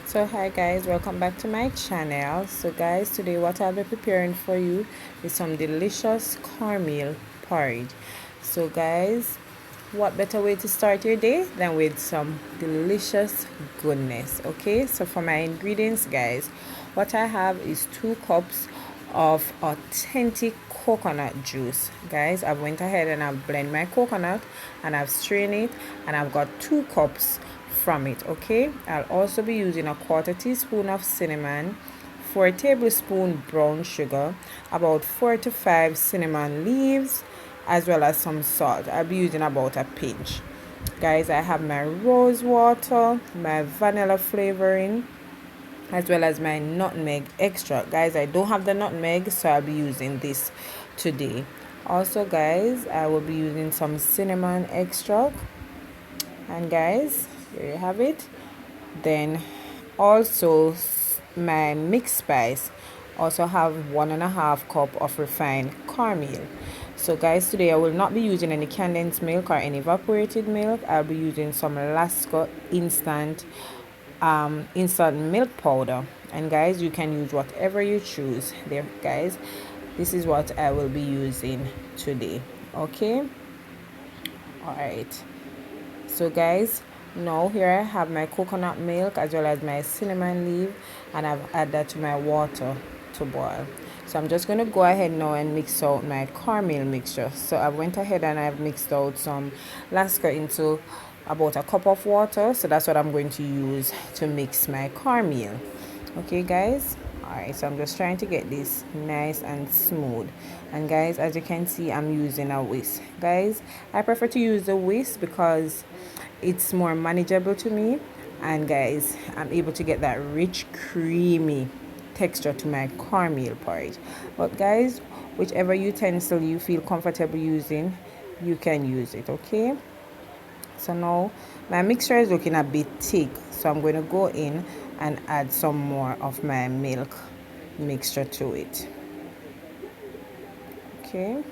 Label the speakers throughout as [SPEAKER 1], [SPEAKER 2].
[SPEAKER 1] So hi guys, welcome back to my channel. So guys, today what I'll be preparing for you is some delicious cornmeal porridge. So guys, what better way to start your day than with some delicious goodness. Okay, so for my ingredients guys, what I have is 2 cups of authentic coconut juice. Guys, I went ahead and I've blended my coconut and I've strained it, and I've got 2 cups from it. Okay, I'll also be using a 1/4 teaspoon of cinnamon, 4 tablespoons brown sugar, about 4 to 5 cinnamon leaves, as well as some salt. I'll be using about a pinch. Guys, I have my rose water, my vanilla flavoring, as well as my nutmeg extra. Guys, I don't have the nutmeg, so I'll be using this today. Also guys, I will be using some cinnamon extract, and guys, there you have it. Then also my mixed spice, also have 1.5 cup of refined cornmeal. So guys, today I will not be using any condensed milk or any evaporated milk. I'll be using some Alaska instant milk powder, and guys, you can use whatever you choose there. Guys, this is what I will be using today. Okay, all right. So guys, now here I have my coconut milk as well as my cinnamon leaf, and I've added that to my water to boil. So I'm just going to go ahead now and mix out my cornmeal mixture. So I went ahead and I've mixed out some Alaska into about a cup of water. So that's what I'm going to use to mix my cornmeal. Okay guys, alright, so I'm just trying to get this nice and smooth. And guys, as you can see, I'm using a whisk. Guys, I prefer to use the whisk because it's more manageable to me, and guys, I'm able to get that rich creamy texture to my cornmeal porridge. But guys, whichever utensil you feel comfortable using, you can use it. Okay, so now my mixture is looking a bit thick, so I'm going to go in and add some more of my milk mixture to it. Okay,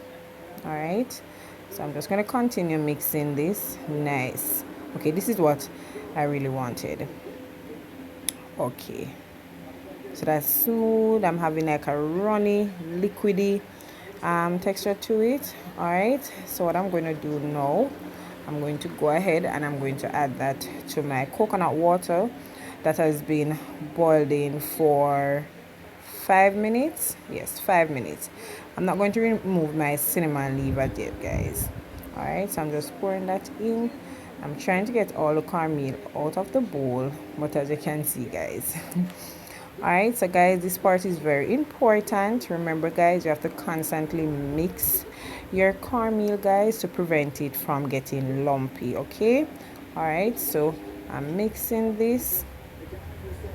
[SPEAKER 1] all right, so I'm just going to continue mixing this nice. Okay, this is what I really wanted. Okay, so that's smooth. I'm having like a runny liquidy texture to it. All right, so what I'm going to do now, I'm going to go ahead and I'm going to add that to my coconut water that has been boiled in for 5 minutes. Yes, 5 minutes. I'm not going to remove my cinnamon leaf yet guys. All right, so I'm just pouring that in. I'm trying to get all the cornmeal out of the bowl, but as you can see guys, alright, so guys, this part is very important. Remember guys, you have to constantly mix your cornmeal guys to prevent it from getting lumpy. Okay, alright, so I'm mixing this,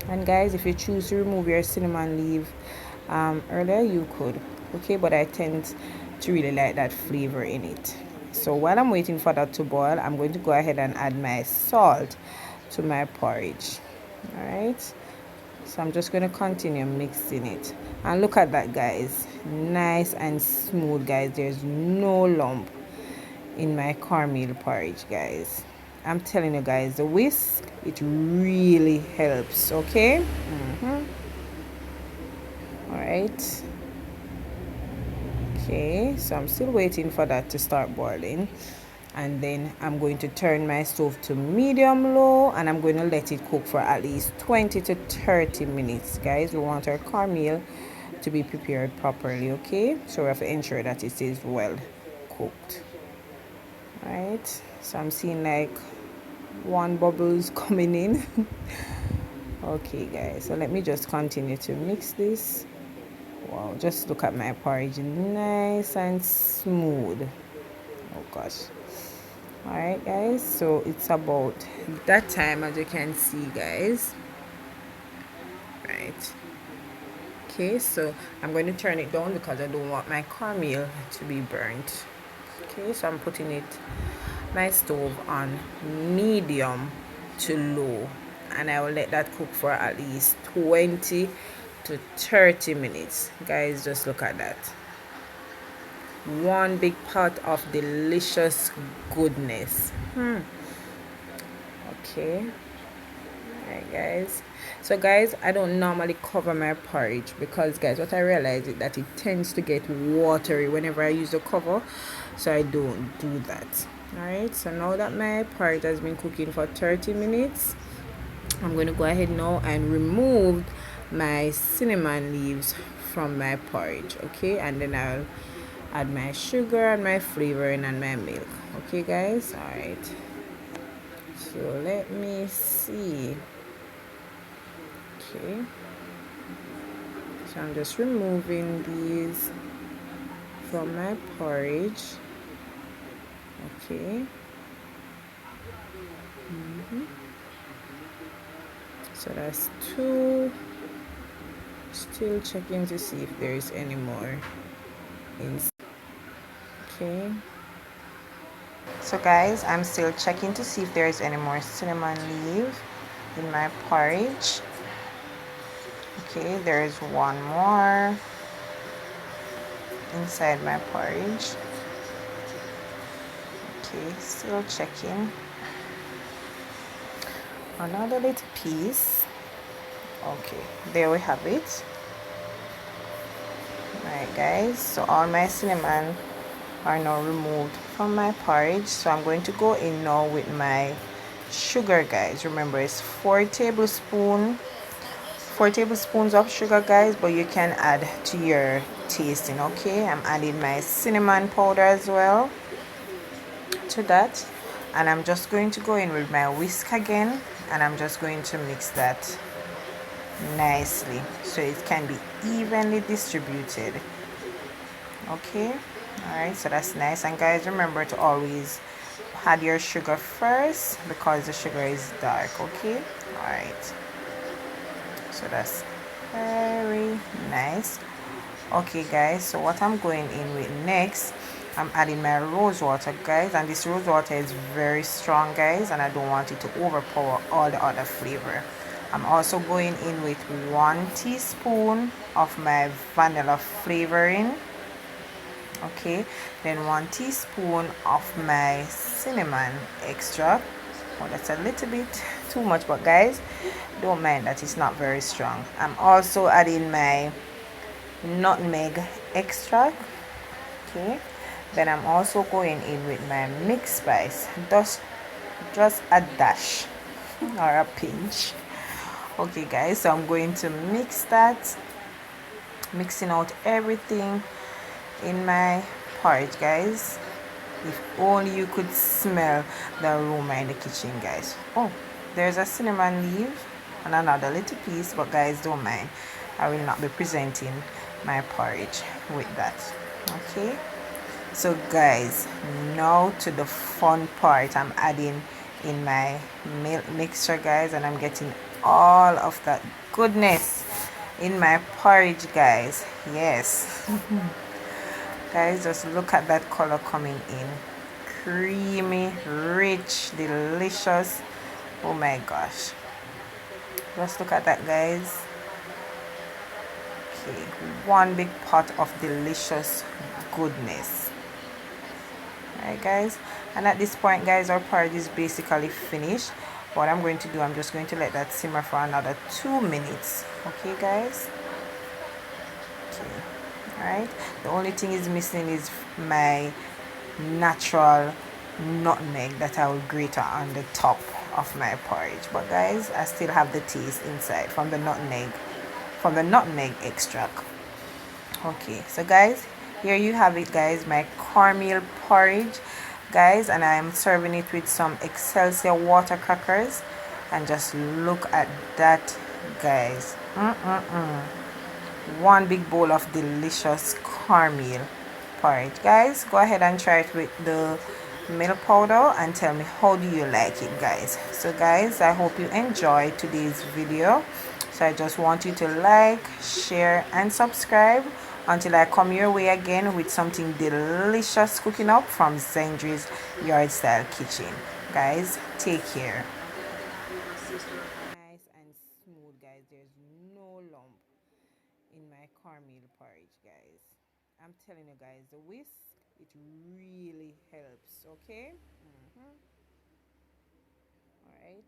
[SPEAKER 1] and guys, if you choose to remove your cinnamon leaf earlier, you could. Okay, but I tend to really like that flavor in it. So while I'm waiting for that to boil, I'm going to go ahead and add my salt to my porridge. All right, so I'm just going to continue mixing it, and look at that guys, nice and smooth guys. There's no lump in my cornmeal porridge guys. I'm telling you guys, the whisk, it really helps. Okay, all right. Okay, so I'm still waiting for that to start boiling, and then I'm going to turn my stove to medium low, and I'm going to let it cook for at least 20 to 30 minutes guys. We want our cornmeal to be prepared properly. Okay, so we have to ensure that it is well cooked. All right, so I'm seeing like one bubbles coming in. Okay guys, so let me just continue to mix this. Wow, just look at my porridge, nice and smooth. Oh gosh. All right guys, so it's about that time, as you can see guys. Right, okay, so I'm going to turn it down because I don't want my cornmeal to be burnt. Okay, so I'm putting it my stove on medium to low, and I will let that cook for at least 20 to 30 minutes guys. Just look at that, one big pot of delicious goodness. Okay, Right, guys, so guys, I don't normally cover my porridge because guys, what I realize is that it tends to get watery whenever I use the cover, so I don't do that. All right, so now that my porridge has been cooking for 30 minutes, I'm going to go ahead now and remove my cinnamon leaves from my porridge. Okay, and then I'll add my sugar and my flavoring and my milk. Okay guys, all right, so let me see. Okay, so I'm just removing these from my porridge. Okay. So that's two. Still checking to see if there is any more inside. Okay. So guys, I'm still checking to see if there is any more cinnamon leaf in my porridge. Okay, there is one more inside my porridge. Okay, still checking. Another little piece. Okay, there we have it. Alright guys, so all my cinnamon are now removed from my porridge. So I'm going to go in now with my sugar, guys. Remember, it's 4 tablespoons of sugar, guys, but you can add to your tasting. Okay, I'm adding my cinnamon powder as well to that, and I'm just going to go in with my whisk again, and I'm just going to mix that nicely so it can be evenly distributed. Okay, all right, so that's nice. And guys, remember to always add your sugar first because the sugar is dark. Okay, all right, so that's very nice. Okay guys, so what I'm going in with next, I'm adding my rose water, guys, and this rose water is very strong, guys, and I don't want it to overpower all the other flavor. I'm also going in with 1 teaspoon of my vanilla flavoring. Okay, then 1 teaspoon of my cinnamon extract. Oh, that's a little bit too much, but guys, don't mind that it's not very strong. I'm also adding my nutmeg extract. Okay, then I'm also going in with my mixed spice, just a dash or a pinch. Okay guys, so I'm going to mix that, mixing out everything in my porridge, guys. If only you could smell the aroma in the kitchen, guys. Oh, there's a cinnamon leaf and another little piece, but guys, don't mind, I will not be presenting my porridge with that. Okay, so guys, now to the fun part. I'm adding in my milk mixture, guys, and I'm getting all of that goodness in my porridge, guys. Yes. Guys, just look at that color coming in. Creamy, rich, delicious. Oh my gosh, just look at that, guys. Okay, one big pot of delicious goodness. Alright guys, and at this point, guys, our porridge is basically finished. What I'm going to do, I'm just going to let that simmer for another 2 minutes. Okay guys. Okay. Alright, the only thing is missing is my natural nutmeg that I will grate on the top of my porridge, but guys, I still have the taste inside from the nutmeg extract. Okay, so guys, here you have it, guys, my cornmeal porridge, guys, and I'm serving it with some Excelsior water crackers, and just look at that, guys. One big bowl of delicious cornmeal porridge. Guys, go ahead and try it with the milk powder and tell me how do you like it, guys. So guys, I hope you enjoyed today's video. So I just want you to like, share and subscribe until I come your way again with something delicious cooking up from Zendri's Yard Style Kitchen. Guys, take care. Nice and smooth, guys. There's no lump in my cornmeal porridge, guys. I'm telling you guys, the whisk, it really helps. Okay. All right.